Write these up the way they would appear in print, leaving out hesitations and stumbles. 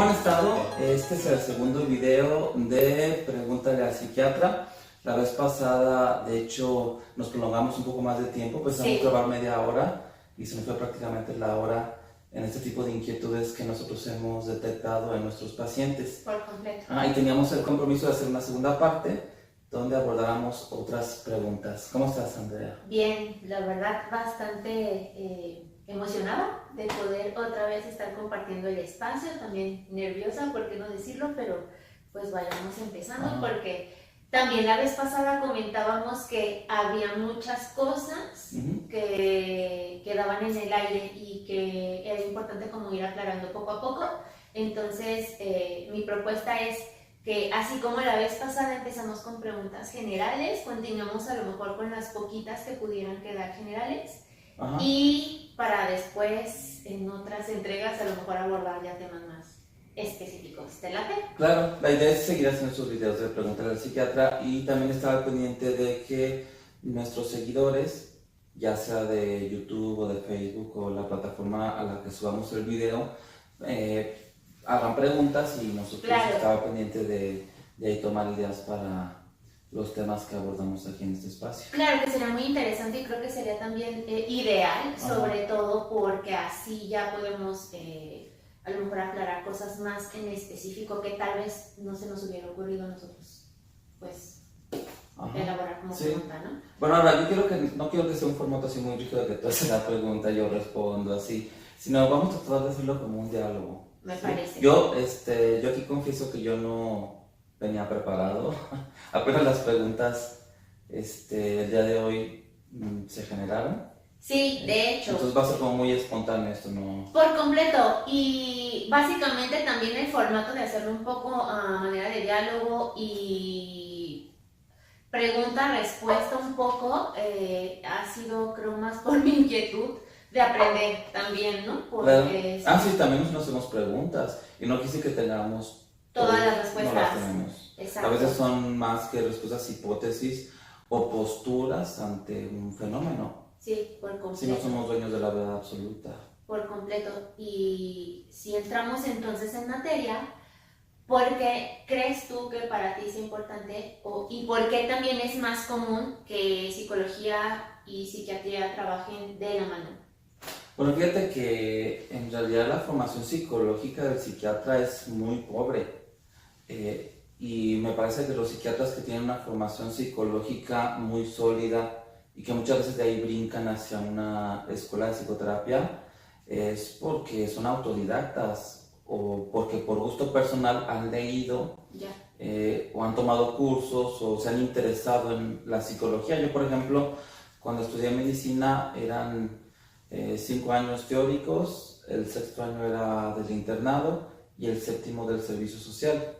¿Cómo han estado? Este es el segundo video de Pregúntale al Psiquiatra. La vez pasada, de hecho, nos prolongamos un poco más de tiempo, pues vamos a grabar media hora y se nos fue prácticamente la hora en este tipo de inquietudes que nosotros hemos detectado en nuestros pacientes. Por completo. Y teníamos el compromiso de hacer una segunda parte donde abordáramos otras preguntas. ¿Cómo estás, Andrea? Bien, la verdad bastante emocionada de poder otra vez estar compartiendo el espacio, también nerviosa, por qué no decirlo, pero pues vayamos empezando porque también la vez pasada comentábamos que había muchas cosas que quedaban en el aire y que era importante como ir aclarando poco a poco. Entonces mi propuesta es que así como la vez pasada empezamos con preguntas generales, continuamos a lo mejor con las poquitas que pudieran quedar generales. Y para después en otras entregas a lo mejor abordar ya temas más específicos. ¿Te late? Claro, la idea es seguir haciendo estos videos de Pregúntale al Psiquiatra y también estar pendiente de que nuestros seguidores, ya sea de YouTube o de Facebook o la plataforma a la que subamos el video, hagan preguntas y nosotros estamos pendientes de tomar ideas para los temas que abordamos aquí en este espacio. Claro que sería muy interesante y creo que sería también ideal, sobre todo porque así ya podemos a lo mejor aclarar cosas más en específico que tal vez no se nos hubiera ocurrido a nosotros, pues, elaborar como pregunta, ¿no? Bueno, ahora, no quiero que sea un formato así muy rígido de que tú haces la pregunta y yo respondo así, sino vamos a tratar de hacerlo como un diálogo. Me parece. Yo aquí confieso que yo no venía preparado. Apenas las preguntas el día de hoy se generaron. Sí, de hecho. Entonces va a ser como muy espontáneo esto, ¿no? Por completo. Y básicamente también el formato de hacerlo un poco a manera de diálogo y pregunta-respuesta un poco ha sido, creo, más por mi inquietud de aprender también, ¿no? Porque claro. Sí, también nos hacemos preguntas y no quise que tengamos todas las respuestas. No las tenemos. Exacto. A veces son más que respuestas, hipótesis o posturas ante un fenómeno. Sí, por completo. Si no somos dueños de la verdad absoluta. Por completo. Y si entramos entonces en materia, ¿por qué crees tú que para ti es importante y por qué también es más común que psicología y psiquiatría trabajen de la mano? Bueno, fíjate que en realidad la formación psicológica del psiquiatra es muy pobre. Y me parece que los psiquiatras que tienen una formación psicológica muy sólida y que muchas veces de ahí brincan hacia una escuela de psicoterapia es porque son autodidactas o porque por gusto personal han leído o han tomado cursos o se han interesado en la psicología. Yo, por ejemplo, cuando estudié medicina eran 5 años teóricos, el 6º año era del internado y el 7º del servicio social,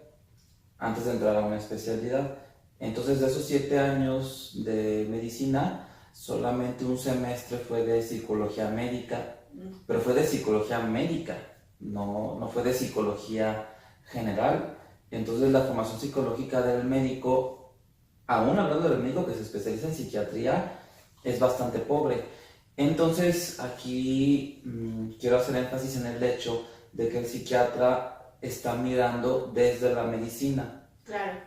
antes de entrar a una especialidad. Entonces, de esos 7 años de medicina, solamente un semestre fue de psicología médica, pero fue de psicología médica, no fue de psicología general. Entonces, la formación psicológica del médico, aún hablando del médico que se especializa en psiquiatría, es bastante pobre. Entonces, aquí quiero hacer énfasis en el hecho de que el psiquiatra está mirando desde la medicina,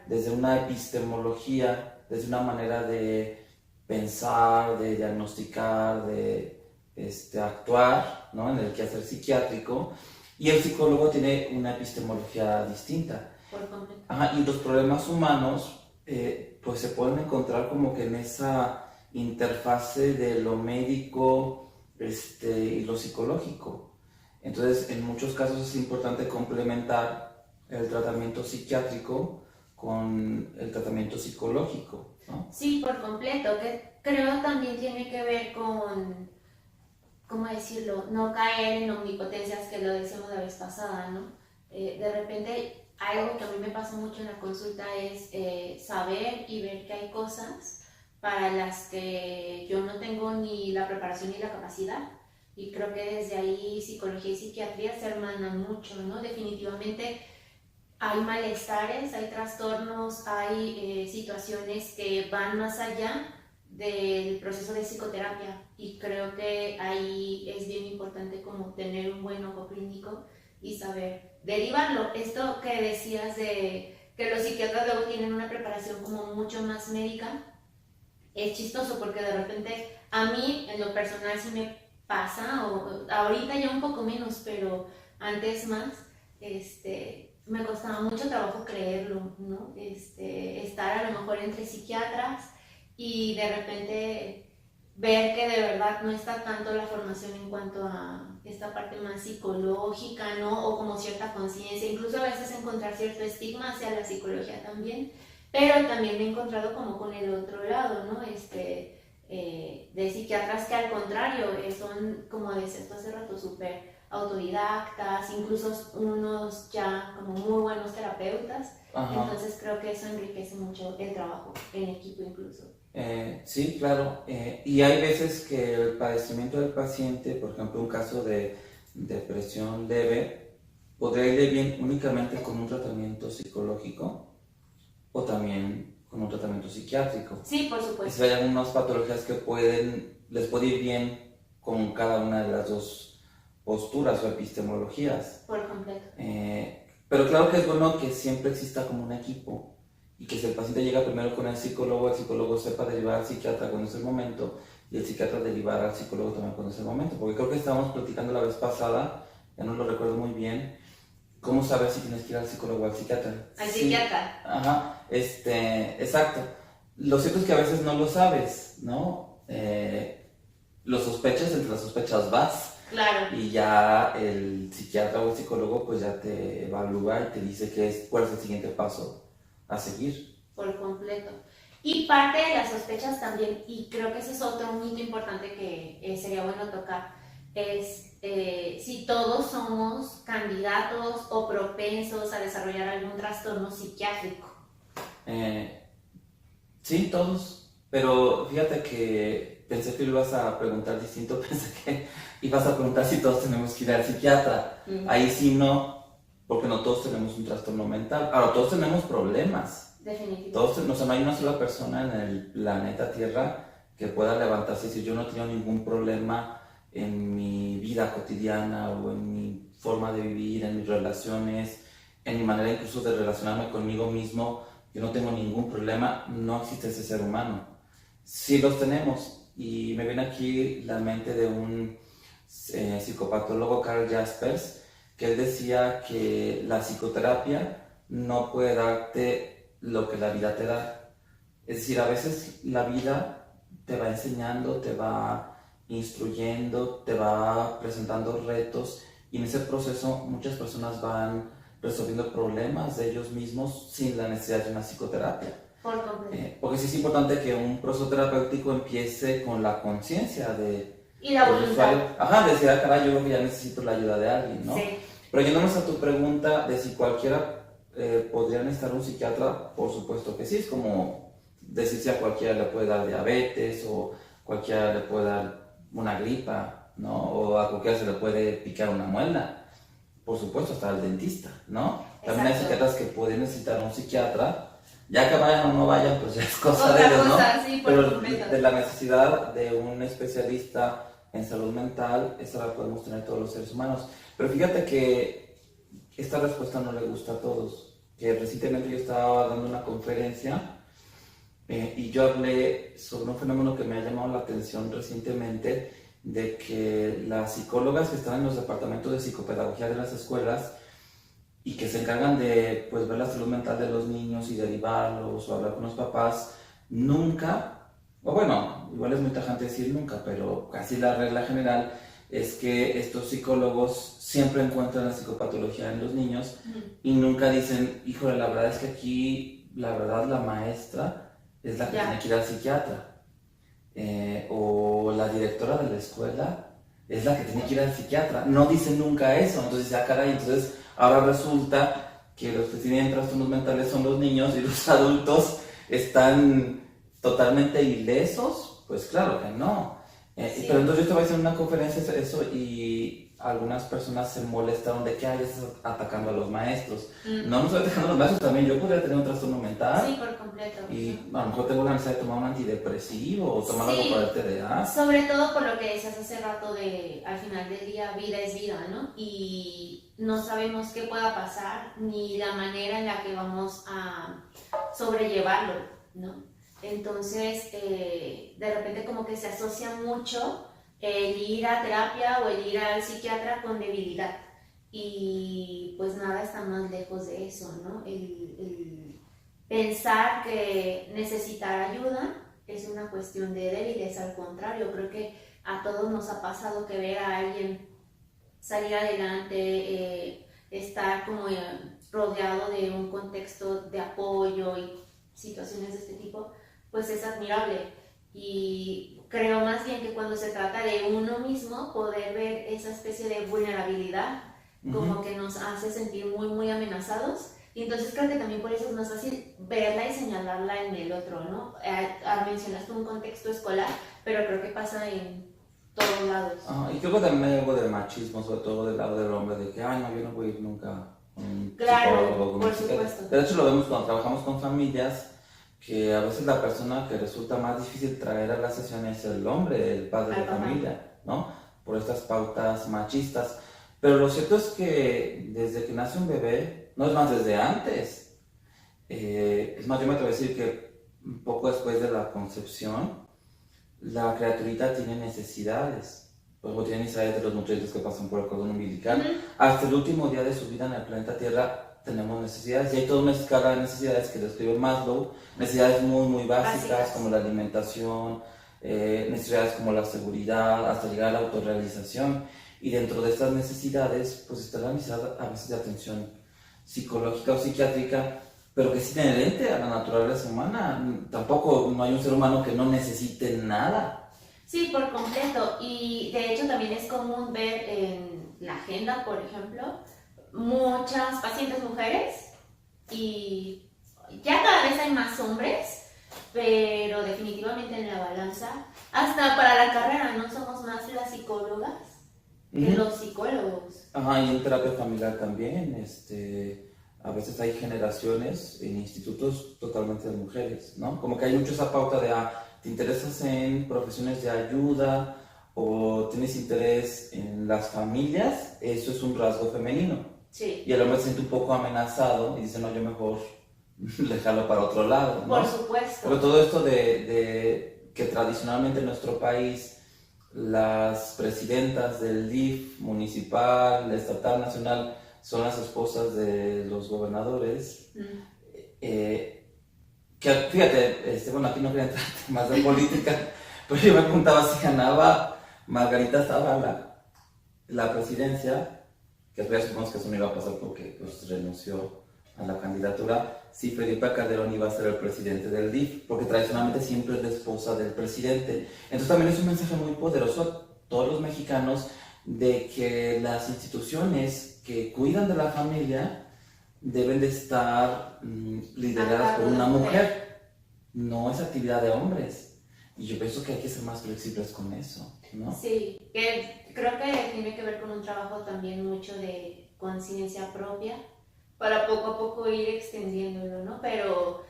desde una epistemología, desde una manera de pensar, de diagnosticar, de actuar, ¿no?, en el quehacer psiquiátrico, y el psicólogo tiene una epistemología distinta. Y los problemas humanos pues se pueden encontrar como que en esa interfase de lo médico y lo psicológico. Entonces, en muchos casos es importante complementar el tratamiento psiquiátrico con el tratamiento psicológico, ¿no? Sí, por completo, que creo también tiene que ver con, ¿cómo decirlo?, no caer en omnipotencias, que lo decíamos la vez pasada, ¿no? De repente, algo que a mí me pasa mucho en la consulta es saber y ver que hay cosas para las que yo no tengo ni la preparación ni la capacidad. Y creo que desde ahí psicología y psiquiatría se hermanan mucho, ¿no? Definitivamente hay malestares, hay trastornos, hay situaciones que van más allá del proceso de psicoterapia. Y creo que ahí es bien importante como tener un buen ojo clínico y saber derivarlo. Esto que decías de que los psiquiatras luego tienen una preparación como mucho más médica, es chistoso porque de repente a mí en lo personal sí me pasa, o ahorita ya un poco menos, pero antes más, me costaba mucho trabajo creerlo, ¿no? Estar a lo mejor entre psiquiatras y de repente ver que de verdad no está tanto la formación en cuanto a esta parte más psicológica, ¿no? O como cierta conciencia, incluso a veces encontrar cierto estigma hacia la psicología también, pero también me he encontrado como con el otro lado, ¿no? De psiquiatras que al contrario son, como decías tú hace rato, súper autodidactas, incluso unos ya como muy buenos terapeutas. Ajá. Entonces creo que eso enriquece mucho el trabajo en equipo incluso. Sí, claro. Y hay veces que el padecimiento del paciente, por ejemplo, un caso de depresión leve, podría ir bien únicamente con un tratamiento psicológico o también con un tratamiento psiquiátrico. Sí, por supuesto. Hay algunas patologías que les puede ir bien con cada una de las dos posturas o epistemologías. Por completo. Pero claro que es bueno que siempre exista como un equipo y que si el paciente llega primero con el psicólogo sepa derivar al psiquiatra cuando es el momento y el psiquiatra derivar al psicólogo también cuando es el momento. Porque creo que estábamos platicando la vez pasada, ya no lo recuerdo muy bien, cómo saber si tienes que ir al psicólogo o al psiquiatra. Al psiquiatra. Ajá, exacto. Lo cierto es que a veces no lo sabes, ¿no? Lo sospechas, entre las sospechas vas. Claro. Y ya el psiquiatra o el psicólogo pues ya te evalúa y te dice cuál es el siguiente paso a seguir. Por completo. Y parte de las sospechas también, y creo que ese es otro mito importante que sería bueno tocar, es si todos somos candidatos o propensos a desarrollar algún trastorno psiquiátrico. Sí, todos, pero fíjate que pensé que lo ibas a preguntar distinto, pensé que ibas a preguntar si todos tenemos que ir al psiquiatra. Ahí sí no, porque no todos tenemos un trastorno mental. Ahora, todos tenemos problemas. Definitivamente. No hay una sola persona en el planeta Tierra que pueda levantarse y decir yo no tengo ningún problema en mi vida cotidiana o en mi forma de vivir, en mis relaciones, en mi manera incluso de relacionarme conmigo mismo. Yo no tengo ningún problema, no existe ese ser humano. Sí los tenemos, y me viene aquí la mente de un psicopatólogo, Carl Jaspers, que él decía que la psicoterapia no puede darte lo que la vida te da. Es decir, a veces la vida te va enseñando, te va instruyendo, te va presentando retos, y en ese proceso muchas personas van resolviendo problemas de ellos mismos sin la necesidad de una psicoterapia. Porque sí es importante que un proceso terapéutico empiece con la conciencia de... Y la voluntad. Ajá, decir, caray, yo creo que ya necesito la ayuda de alguien, ¿no? Sí. Pero yéndonos a tu pregunta de si cualquiera podría necesitar un psiquiatra, por supuesto que sí. Es como decir si a cualquiera le puede dar diabetes o cualquiera le puede dar una gripa, ¿no? O a cualquiera se le puede picar una muela. Por supuesto, hasta el dentista, ¿no? También hay psiquiatras que pueden necesitar un psiquiatra. Ya que vayan o no vayan, pues ya es cosa de ellos, ¿no? Sí, pero de la necesidad de un especialista en salud mental, esa la podemos tener todos los seres humanos. Pero fíjate que esta respuesta no le gusta a todos. Que recientemente yo estaba dando una conferencia y yo hablé sobre un fenómeno que me ha llamado la atención recientemente, de que las psicólogas que están en los departamentos de psicopedagogía de las escuelas y que se encargan de pues, ver la salud mental de los niños y derivarlos o hablar con los papás, nunca, o bueno, igual es muy tajante decir nunca, pero casi la regla general es que estos psicólogos siempre encuentran la psicopatología en los niños y nunca dicen, híjole, la verdad es que aquí, la verdad, la maestra es la que tiene que ir al psiquiatra. O la directora de la escuela es la que tiene que ir al psiquiatra. No dicen nunca eso. Entonces, caray, entonces ahora resulta que los que tienen trastornos mentales son los niños y los adultos están totalmente ilesos. Pues claro que no. Sí. Pero entonces yo estaba haciendo una conferencia eso y algunas personas se molestaron de que estás atacando a los maestros. No estoy atacando a los maestros, también yo podría tener un trastorno mental. Sí, por completo. Y a lo mejor tengo la necesidad de tomar un antidepresivo o tomar algo para el TDA. Sobre todo por lo que decías hace rato de, al final del día, vida es vida, ¿no? Y no sabemos qué pueda pasar ni la manera en la que vamos a sobrellevarlo, ¿no? Entonces, de repente como que se asocia mucho el ir a terapia o el ir al psiquiatra con debilidad. Y pues nada está más lejos de eso, ¿no? El pensar que necesitar ayuda es una cuestión de débiles, al contrario, creo que a todos nos ha pasado que ver a alguien salir adelante, estar como rodeado de un contexto de apoyo y situaciones de este tipo, pues es admirable. Y creo más bien que cuando se trata de uno mismo, poder ver esa especie de vulnerabilidad como que nos hace sentir muy, muy amenazados. Y entonces creo que también por eso es más fácil verla y señalarla en el otro, ¿no? Mencionaste un contexto escolar, pero creo que pasa en todos lados. Y creo que también hay algo de machismo, sobre todo del lado del hombre, de que, no, yo no voy a ir nunca a un psicólogo, por supuesto. De hecho, lo vemos cuando trabajamos con familias, que a veces la persona que resulta más difícil traer a la sesión es el hombre, el padre de familia, ¿no? Por estas pautas machistas. Pero lo cierto es que desde que nace un bebé, no es más, desde antes, es más, yo me atrevo a decir que un poco después de la concepción, la criaturita tiene necesidades. Por ejemplo, tiene necesidades de los nutrientes que pasan por el cordón umbilical. Hasta el último día de su vida en el planeta Tierra tenemos necesidades, y hay toda una escala de necesidades que describe Maslow, necesidades muy, muy básicas, como la alimentación, necesidades como la seguridad, hasta llegar a la autorrealización. Y dentro de estas necesidades, pues está la necesidad a veces de atención psicológica o psiquiátrica, pero que es inherente a la naturaleza humana. Tampoco no hay un ser humano que no necesite nada. Sí, por completo. Y de hecho también es común ver en la agenda, por ejemplo, muchas pacientes mujeres, y ya cada vez hay más hombres, pero definitivamente en la balanza, hasta para la carrera, no somos más las psicólogas que los psicólogos. Y en terapia familiar también, a veces hay generaciones en institutos totalmente de mujeres, ¿no? Como que hay mucho esa pauta de, ¿te interesas en profesiones de ayuda o tienes interés en las familias? Eso es un rasgo femenino. Sí. Y el hombre se siente un poco amenazado y dice, no, yo mejor le jalo para otro lado, ¿no? Por supuesto. Pero todo esto de que tradicionalmente en nuestro país las presidentas del DIF municipal, estatal, nacional, son las esposas de los gobernadores. Que fíjate, bueno, aquí no quería entrar en temas de política, pero yo me preguntaba si ganaba Margarita Zavala la presidencia, que después supongamos que eso no iba a pasar porque pues, renunció a la candidatura, si Felipe Calderón iba a ser el presidente del DIF, porque tradicionalmente siempre es la esposa del presidente. Entonces también es un mensaje muy poderoso a todos los mexicanos de que las instituciones que cuidan de la familia deben de estar lideradas por una mujer. No es actividad de hombres. Y yo pienso que hay que ser más flexibles con eso, ¿no? Sí, que creo que tiene que ver con un trabajo también mucho de conciencia propia, para poco a poco ir extendiéndolo, ¿no? Pero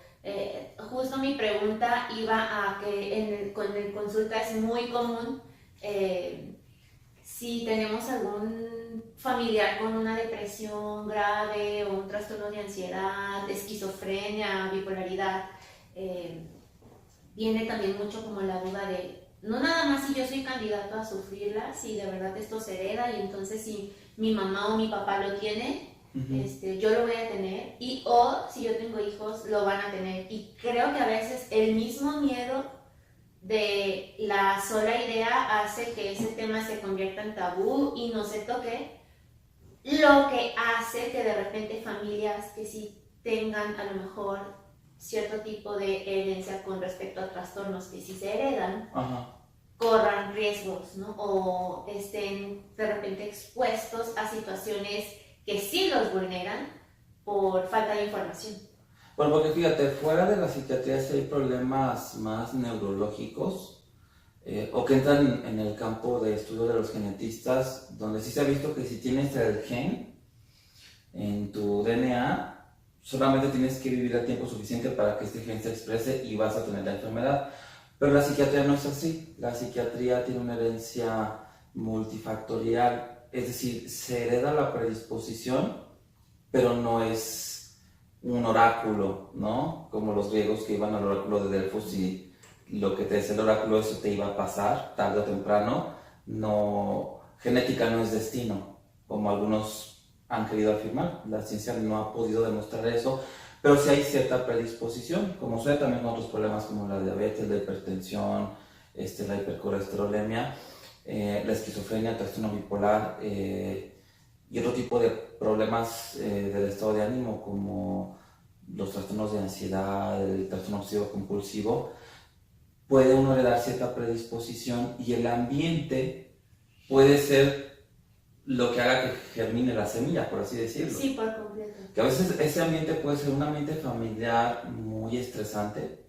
justo mi pregunta iba a que con el consulta es muy común si tenemos algún familiar con una depresión grave o un trastorno de ansiedad, esquizofrenia, bipolaridad, viene también mucho como la duda de, no nada más si yo soy candidato a sufrirla, si de verdad esto se hereda y entonces si mi mamá o mi papá lo tiene, yo lo voy a tener, o si yo tengo hijos, lo van a tener. Y creo que a veces el mismo miedo de la sola idea hace que ese tema se convierta en tabú y no se toque, lo que hace que de repente familias que sí tengan a lo mejor cierto tipo de herencia con respecto a trastornos que sí se heredan, corran riesgos, ¿no? O estén de repente expuestos a situaciones que sí los vulneran por falta de información. Bueno, porque fíjate, fuera de la psiquiatría sí hay problemas más neurológicos, o que entran en el campo de estudio de los genetistas, donde sí se ha visto que si tienes el gen en tu DNA, solamente tienes que vivir el tiempo suficiente para que este gen se exprese y vas a tener la enfermedad. Pero la psiquiatría no es así. La psiquiatría tiene una herencia multifactorial, es decir, se hereda la predisposición, pero no es un oráculo, ¿no? Como los griegos que iban al oráculo de Delfos y lo que te decía el oráculo, eso te iba a pasar tarde o temprano. No, genética no es destino, como algunos han querido afirmar. La ciencia no ha podido demostrar eso, pero sí hay cierta predisposición, como suele también con otros problemas como la diabetes, la hipertensión, la hipercolesterolemia, la esquizofrenia, el trastorno bipolar y otro tipo de problemas del estado de ánimo como los trastornos de ansiedad, el trastorno obsesivo compulsivo. Puede uno heredar cierta predisposición y el ambiente puede ser lo que haga que germine la semilla, por así decirlo. Sí, por completo. Que a veces ese ambiente puede ser un ambiente familiar muy estresante.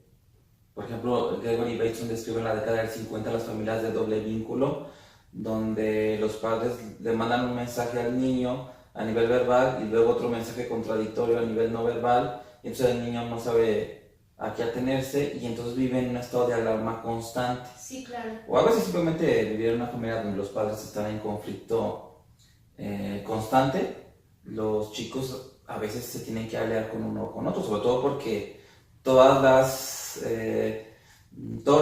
Por ejemplo, Gregory Bateson describe en la década del 50 las familias de doble vínculo, donde los padres le mandan un mensaje al niño a nivel verbal y luego otro mensaje contradictorio a nivel no verbal, y entonces el niño no sabe a qué atenerse y entonces vive en un estado de alarma constante. Sí, claro. O a veces simplemente vivir en una familia donde los padres están en conflicto constante. Los chicos a veces se tienen que aliar con uno o con otro, sobre todo porque todos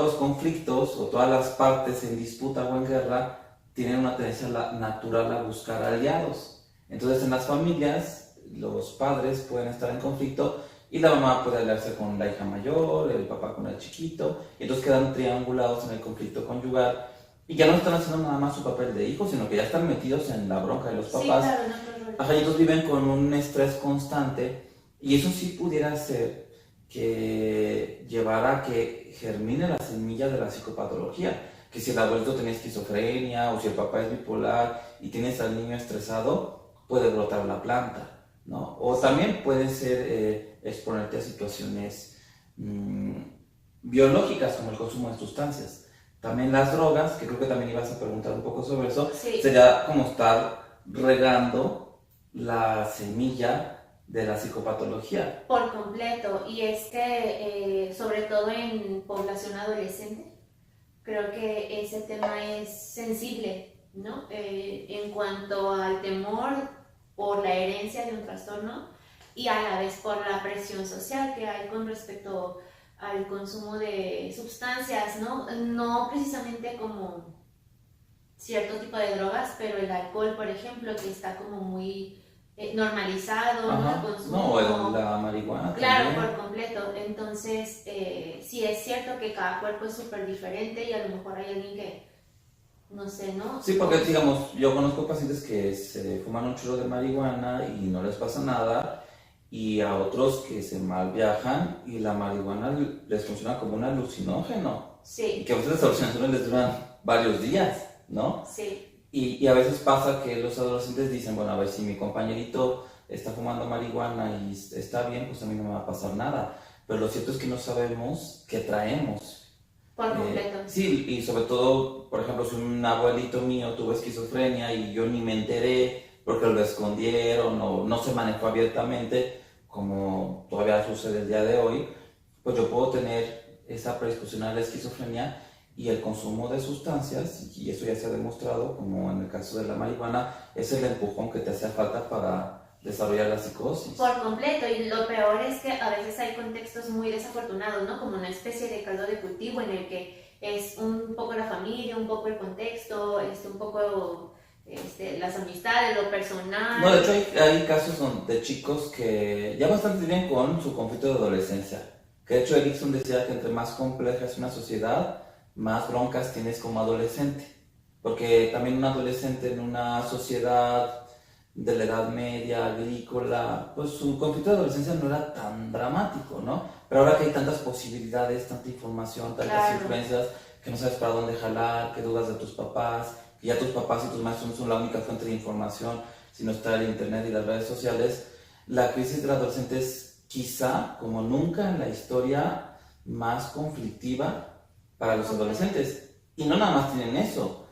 los conflictos o todas las partes en disputa o en guerra tienen una tendencia natural a buscar aliados. Entonces en las familias los padres pueden estar en conflicto y la mamá puede aliarse con la hija mayor, el papá con el chiquito, y entonces quedan triangulados en el conflicto conyugal y ya no están haciendo nada más su papel de hijos, sino que ya están metidos en la bronca de los papás. Sí, claro, no. Ajá, y ellos viven con un estrés constante y eso sí pudiera ser que llevara a que germine la semilla de la psicopatología, que si el abuelito tiene esquizofrenia o si el papá es bipolar y tienes al niño estresado, puede brotar la planta, ¿no? O también puede ser exponerte a situaciones biológicas como el consumo de sustancias. También las drogas, que creo que también ibas a preguntar un poco sobre eso, sí. Sería como estar regando la semilla de la psicopatología. Por completo, y es que sobre todo en población adolescente, creo que ese tema es sensible, ¿no? En cuanto al temor por la herencia de un trastorno y a la vez por la presión social que hay con respecto al consumo de sustancias, ¿no? No precisamente como cierto tipo de drogas, pero el alcohol, por ejemplo, que está como muy normalizado, Ajá. ¿no? Consumo. No, la marihuana. Claro, también. por completo. Entonces, sí es cierto que cada cuerpo es súper diferente y a lo mejor hay alguien que, no sé, ¿no? Sí, porque digamos, yo conozco pacientes que se fuman un churro de marihuana y no les pasa nada, y a otros que se mal viajan y la marihuana les funciona como un alucinógeno. Sí. Y que a veces las alucinaciones les duran varios días, ¿no? Sí. Y a veces pasa que los adolescentes dicen, bueno, a ver, si mi compañerito está fumando marihuana y está bien, pues a mí no me va a pasar nada. Pero lo cierto es que no sabemos qué traemos. Por completo. Sí, y sobre todo, por ejemplo, si un abuelito mío tuvo esquizofrenia y yo ni me enteré porque lo escondieron o no se manejó abiertamente, como todavía sucede el día de hoy, pues yo puedo tener esa predisposición a la esquizofrenia y el consumo de sustancias, y eso ya se ha demostrado, como en el caso de la marihuana, es el empujón que te hacía falta para desarrollar la psicosis. Por completo, y lo peor es que a veces hay contextos muy desafortunados, ¿no? Como una especie de caldo de cultivo en el que es un poco la familia, un poco el contexto, un poco las amistades, lo personal. No, de hecho hay casos de chicos que ya bastante bien con su conflicto de adolescencia. Que de hecho Erikson decía que entre más compleja es una sociedad, más broncas tienes como adolescente. Porque también un adolescente en una sociedad de la edad media, agrícola, pues su conflicto de adolescencia no era tan dramático, ¿no? Pero ahora que hay tantas posibilidades, tanta información, tantas influencias, que no sabes para dónde jalar, que dudas de tus papás, que ya tus papás y tus maestros no son la única fuente de información, sino está el internet y las redes sociales, la crisis del adolescente es quizá, como nunca en la historia, más conflictiva para los adolescentes. Y no nada más tienen eso.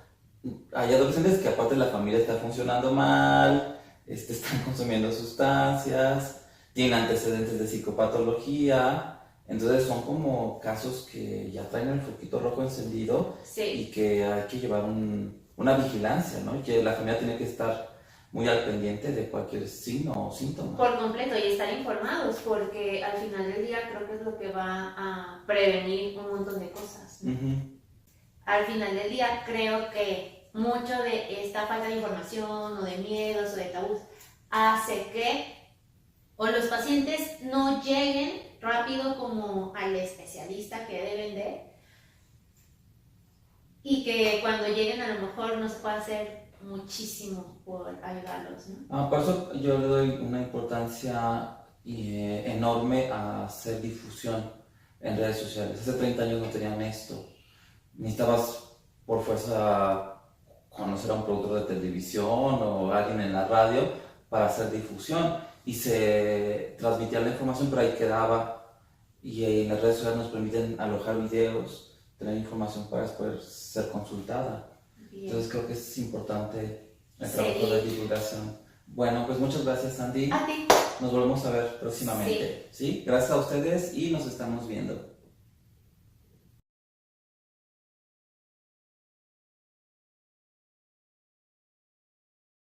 Hay adolescentes que aparte la familia está funcionando mal, están consumiendo sustancias, tienen antecedentes de psicopatología, entonces son como casos que ya traen el foquito rojo encendido Sí. y que hay que llevar una vigilancia, ¿no? Y que la familia tiene que estar muy al pendiente de cualquier signo o síntoma. Por completo, y estar informados, porque al final del día creo que es lo que va a prevenir un montón de cosas, ¿no? Al final del día creo que mucho de esta falta de información o de miedos o de tabús hace que o los pacientes no lleguen rápido como al especialista que deben de, y que cuando lleguen a lo mejor no se puede hacer muchísimo por ayudarlos, ¿no? Por eso yo le doy una importancia enorme a hacer difusión en redes sociales. Hace 30 años no tenían esto. Necesitabas por fuerza conocer a un productor de televisión o alguien en la radio para hacer difusión y se transmitía la información, pero ahí quedaba. Y en las redes sociales nos permiten alojar videos, tener información para después ser consultada. Bien. Entonces creo que es importante el trabajo de divulgación. Bueno, pues muchas gracias, Sandy. A ti. Nos volvemos a ver próximamente. ¿Sí? Gracias a ustedes y nos estamos viendo.